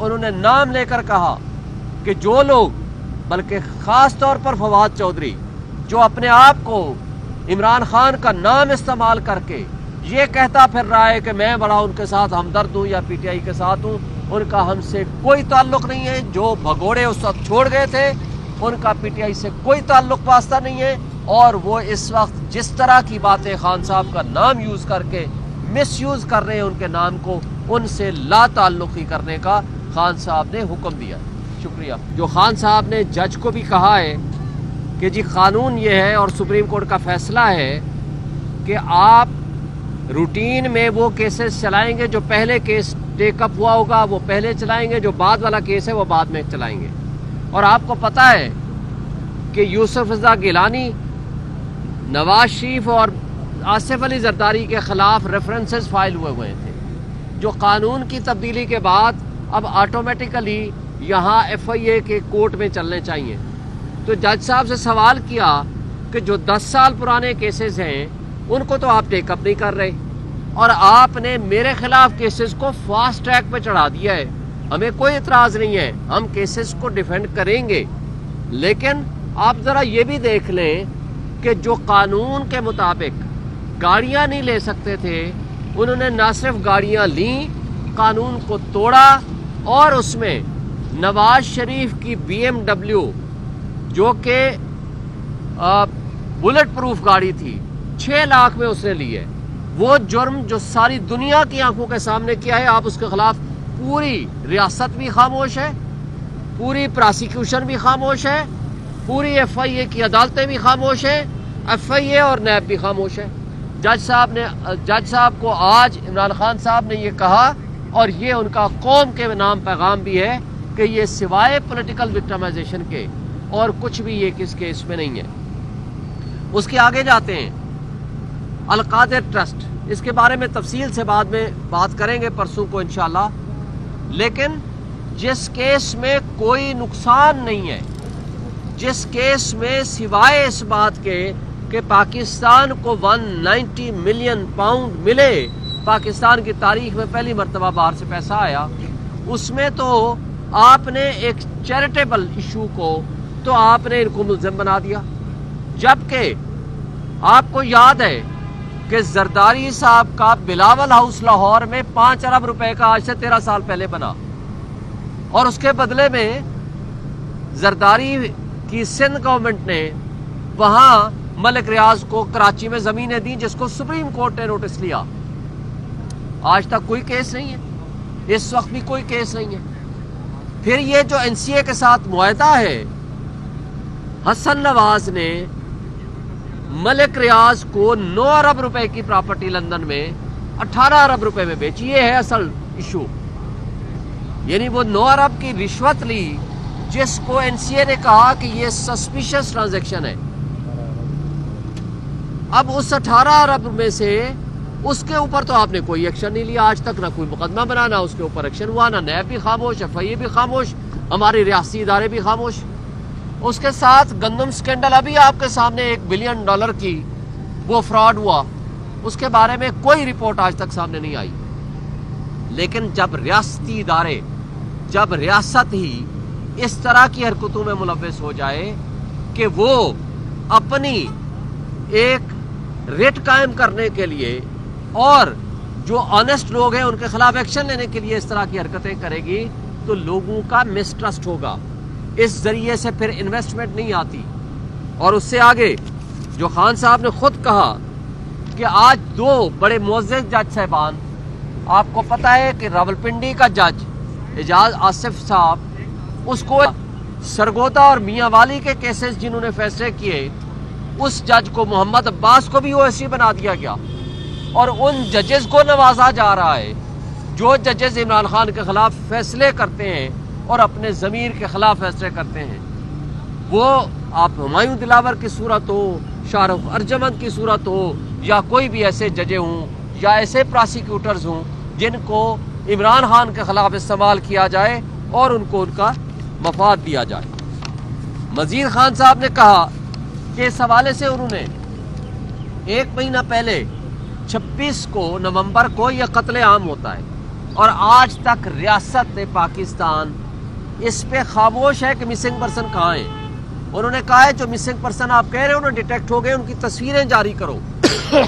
انہوں نے نام لے کر کہا کہ جو لوگ، بلکہ خاص طور پر فواد چودھری، جو اپنے آپ کو عمران خان کا نام استعمال کر کے یہ کہتا پھر رہا ہے کہ میں بڑا ان کے ساتھ ہمدرد ہوں یا پی ٹی آئی کے ساتھ ہوں، ان کا ہم سے کوئی تعلق نہیں ہے۔ جو بھگوڑے اس وقت چھوڑ گئے تھے ان کا پی ٹی آئی سے کوئی تعلق واسطہ نہیں ہے، اور وہ اس وقت جس طرح کی باتیں خان صاحب کا نام یوز کر کے مس یوز کر رہے ہیں ان کے نام کو، ان سے لا تعلقی کرنے کا خان صاحب نے حکم دیا۔ شکریہ۔ جو خان صاحب نے جج کو بھی کہا ہے کہ جی قانون یہ ہے اور سپریم کورٹ کا فیصلہ ہے کہ آپ روٹین میں وہ کیسز چلائیں گے، جو پہلے کیس ٹیک اپ ہوا ہوگا وہ پہلے چلائیں گے، جو بعد والا کیس ہے وہ بعد میں چلائیں گے۔ اور آپ کو پتہ ہے کہ یوسف رضا گیلانی، نواز شریف اور آصف علی زرداری کے خلاف ریفرنسز فائل ہوئے تھے، جو قانون کی تبدیلی کے بعد اب آٹومیٹیکلی یہاں ایف آئی اے کے کورٹ میں چلنے چاہیے۔ تو جج صاحب سے سوال کیا کہ جو 10 سال پرانے کیسز ہیں ان کو تو آپ ٹیک اپ نہیں کر رہے، اور آپ نے میرے خلاف کیسز کو فاسٹ ٹریک پہ چڑھا دیا ہے۔ ہمیں کوئی اعتراض نہیں ہے، ہم کیسز کو ڈیفینڈ کریں گے، لیکن آپ ذرا یہ بھی دیکھ لیں کہ جو قانون کے مطابق گاڑیاں نہیں لے سکتے تھے انہوں نے نہ صرف گاڑیاں لیں، قانون کو توڑا، اور اس میں نواز شریف کی بی ایم ڈبلیو جو کہ بلٹ پروف گاڑی تھی 6 لاکھ میں اس نے لی ہے۔ وہ جرم جو ساری دنیا کی آنکھوں کے سامنے کیا ہے، آپ اس کے خلاف پوری ریاست بھی خاموش ہے، پوری پراسیکیوشن بھی خاموش ہے، پوری ایف آئی اے کی عدالتیں بھی خاموش ہیں، ایف آئی اے اور نیب بھی خاموش ہے۔ جج صاحب کو آج عمران خان صاحب نے یہ کہا، اور یہ ان کا قوم کے نام پیغام بھی ہے کہ یہ سوائے پولیٹیکل وکٹمائزیشن کے اور کچھ بھی یہ کس کیس میں نہیں ہے۔ اس کے آگے جاتے ہیں القادر ٹرسٹ، اس کے بارے میں تفصیل سے بعد میں بات کریں گے پرسوں کو انشاءاللہ، لیکن جس کیس میں کوئی نقصان نہیں ہے، جس کیس میں سوائے اس بات کے کہ پاکستان کو 190 ملین پاؤنڈ ملے، پاکستان کی تاریخ میں پہلی مرتبہ باہر سے پیسہ آیا، اس میں تو آپ نے ایک چیریٹیبل ایشو کو تو آپ نے ان کو ملزم بنا دیا، جبکہ آپ کو یاد ہے کہ زرداری صاحب کا بلاول ہاؤس لاہور میں 5 ارب روپے کا آج سے 13 سال پہلے بنا، اور اس کے بدلے میں زرداری کی سندھ گورنمنٹ نے وہاں ملک ریاض کو کراچی میں زمینیں دی، جس کو سپریم کورٹ نے نوٹس لیا۔ آج تک کوئی کیس نہیں ہے، اس وقت بھی کوئی کیس نہیں ہے۔ پھر یہ جو این سی اے کے ساتھ معاہدہ ہے، حسن نواز نے ملک ریاض کو 9 ارب روپے کی پراپرٹی لندن میں 18 ارب روپے میں بیچی، یہ ہے اصل ایشو۔ یعنی وہ 9 ارب کی رشوت لی، جس کو این سی اے نے کہا کہ یہ سسپیشس ٹرانزیکشن ہے۔ اب اس 18 ارب میں سے اس کے اوپر تو آپ نے کوئی ایکشن نہیں لیا، آج تک نہ کوئی مقدمہ بنا، نہ اس کے اوپر ایکشن ہوا، نہ نیب بھی خاموش، ایف آئی اے بھی خاموش، ہمارے ریاستی ادارے بھی خاموش۔ اس کے ساتھ گندم سکینڈل، ابھی آپ کے سامنے $1 بلین کی وہ فراڈ ہوا، اس کے بارے میں کوئی رپورٹ آج تک سامنے نہیں آئی۔ لیکن جب ریاستی ادارے، جب ریاست ہی اس طرح کی حرکتوں میں ملوث ہو جائے کہ وہ اپنی ایک ریٹ قائم کرنے کے لیے اور جو آنیسٹ لوگ ہیں ان کے خلاف ایکشن لینے کے لیے اس طرح کی حرکتیں کرے گی، تو لوگوں کا مسٹرسٹ ہوگا، اس ذریعے سے پھر انویسٹمنٹ نہیں آتی۔ اور اس سے آگے جو خان صاحب نے خود کہا کہ آج 2 بڑے معزز جج صاحبان، آپ کو پتہ ہے کہ راولپنڈی کا جج اعجاز آصف صاحب، اس کو سرگودا اور میاں والی کے کیسز جنہوں نے فیصلے کیے، اس جج کو محمد عباس کو بھی او ایس سی بنا دیا گیا، اور ان ججز کو نوازا جا رہا ہے جو ججز عمران خان کے خلاف فیصلے کرتے ہیں اور اپنے ضمیر کے خلاف فیصلے کرتے ہیں۔ وہ آپ ہمایوں دلاور کی صورت ہو، شاہ رخ ارجمند کی صورت ہو، یا کوئی بھی ایسے ججے ہوں یا ایسے پراسیکیوٹرز ہوں جن کو عمران خان کے خلاف استعمال کیا جائے اور ان کو ان کا مفاد دیا جائے۔ مزید خان صاحب نے کہا کہ اس حوالے سے انہوں نے 1 مہینہ پہلے 26 نومبر کو یہ قتل عام ہوتا ہے، اور آج تک ریاست پاکستان اس پہ خاموش ہے کہ مسنگ پرسن کہاں ہیں۔ انہوں نے کہا ہے جو مسنگ پرسن آپ کہہ رہے ہو انہیں ڈیٹیکٹ ہو گئے، ان کی تصویریں جاری کرو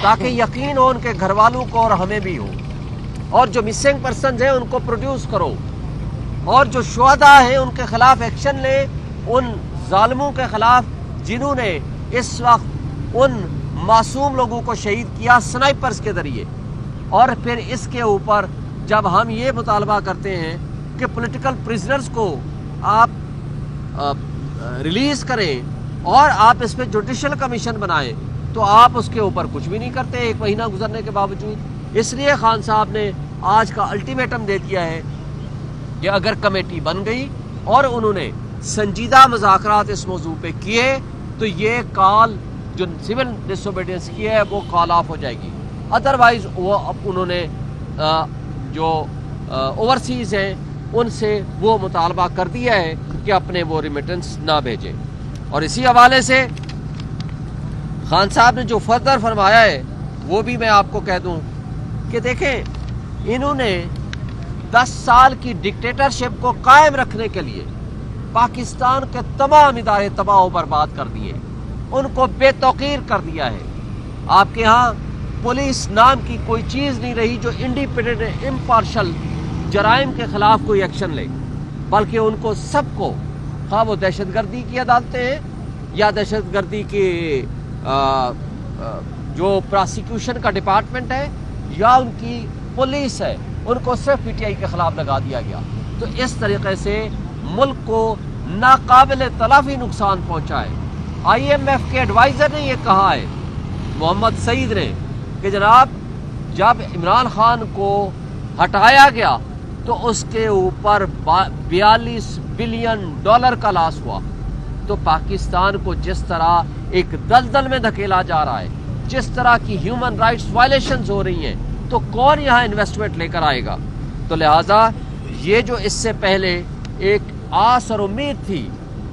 تاکہ یقین ہو ان کے گھر والوں کو اور ہمیں بھی ہو، اور جو مسنگ پرسنز ہیں ان کو پروڈیوس کرو، اور جو شہداء ہیں ان کے خلاف ایکشن لیں، ان ظالموں کے خلاف جنہوں نے اس وقت ان معصوم لوگوں کو شہید کیا سنائپرز کے ذریعے۔ اور پھر اس کے اوپر جب ہم یہ مطالبہ کرتے ہیں کہ پولیٹیکل پرزنرز کو آپ ریلیز کریں اور آپ اس پہ جوڈیشل کمیشن بنائیں، تو آپ اس کے اوپر کچھ بھی نہیں کرتے 1 مہینہ گزرنے کے باوجود۔ اس لیے خان صاحب نے آج کا الٹیمیٹم دے دیا ہے کہ اگر کمیٹی بن گئی اور انہوں نے سنجیدہ مذاکرات اس موضوع پہ کیے تو یہ کال جو سول ڈس اوبیڈینس کی ہے وہ کال آف ہو جائے گی، ادروائز وہ انہوں نے جو اوورسیز ہیں ان سے وہ مطالبہ کر دیا ہے کہ اپنے وہ ریمیٹنس نہ بھیجیں۔ اور اسی حوالے سے خان صاحب نے جو فردر فرمایا ہے وہ بھی میں آپ کو کہہ دوں کہ دیکھیں انہوں نے 10 سال کی ڈکٹیٹرشپ کو قائم رکھنے کے لیے پاکستان کے تمام ادارے تباہ و برباد کر دیے، ان کو بے توقیر کر دیا ہے۔ آپ کے ہاں پولیس نام کی کوئی چیز نہیں رہی جو انڈیپینڈنٹ امپارشل جرائم کے خلاف کوئی ایکشن لے، بلکہ ان کو سب کو، خواہ وہ دہشت گردی کی عدالتیں ہیں یا دہشت گردی کی جو پراسیکیوشن کا ڈپارٹمنٹ ہے یا ان کی پولیس ہے، ان کو صرف پی ٹی آئی کے خلاف لگا دیا گیا۔ تو اس طریقے سے ملک کو ناقابل تلافی نقصان پہنچا ہے۔ آئی ایم ایف کے ایڈوائزر نے یہ کہا ہے، محمد سعید نے، کہ جناب جب عمران خان کو ہٹایا گیا تو اس کے اوپر 42 بلین ڈالر کا لاس ہوا۔ تو پاکستان کو جس طرح ایک دلدل میں دھکیلا جا رہا ہے، جس طرح کی ہیومن رائٹس وائلیشنز ہو رہی ہیں، تو کون یہاں انویسٹمنٹ لے کر آئے گا؟ تو لہٰذا یہ جو اس سے پہلے ایک آس اور امید تھی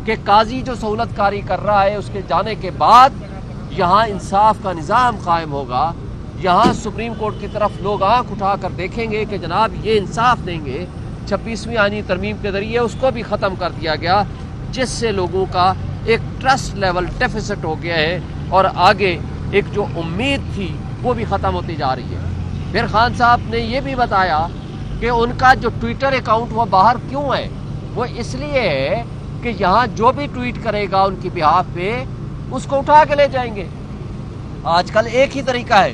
کہ قاضی جو سہولت کاری کر رہا ہے اس کے جانے کے بعد یہاں انصاف کا نظام قائم ہوگا، یہاں سپریم کورٹ کی طرف لوگ آنکھ اٹھا کر دیکھیں گے کہ جناب یہ انصاف دیں گے، 26ویں آئینی ترمیم کے ذریعے اس کو بھی ختم کر دیا گیا، جس سے لوگوں کا ایک ٹرسٹ لیول ڈیفیسٹ ہو گیا ہے اور آگے ایک جو امید تھی وہ بھی ختم ہوتی جا رہی ہے۔ پھر خان صاحب نے یہ بھی بتایا کہ ان کا جو ٹویٹر اکاؤنٹ وہ باہر کیوں ہے، وہ اس لیے ہے کہ یہاں جو بھی ٹویٹ کرے گا ان کی بہاف پہ اس کو اٹھا کے لے جائیں گے۔ آج کل ایک ہی طریقہ ہے،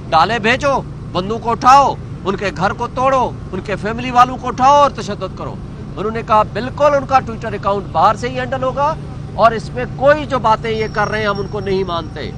ڈالے بھیجو، بندوں کو اٹھاؤ، ان کے گھر کو توڑو، ان کے فیملی والوں کو اٹھاؤ اور تشدد کرو۔ انہوں نے کہا بالکل ان کا ٹویٹر اکاؤنٹ باہر سے ہی ہینڈل ہوگا اور اس میں کوئی جو باتیں یہ کر رہے ہیں ہم ان کو نہیں مانتے۔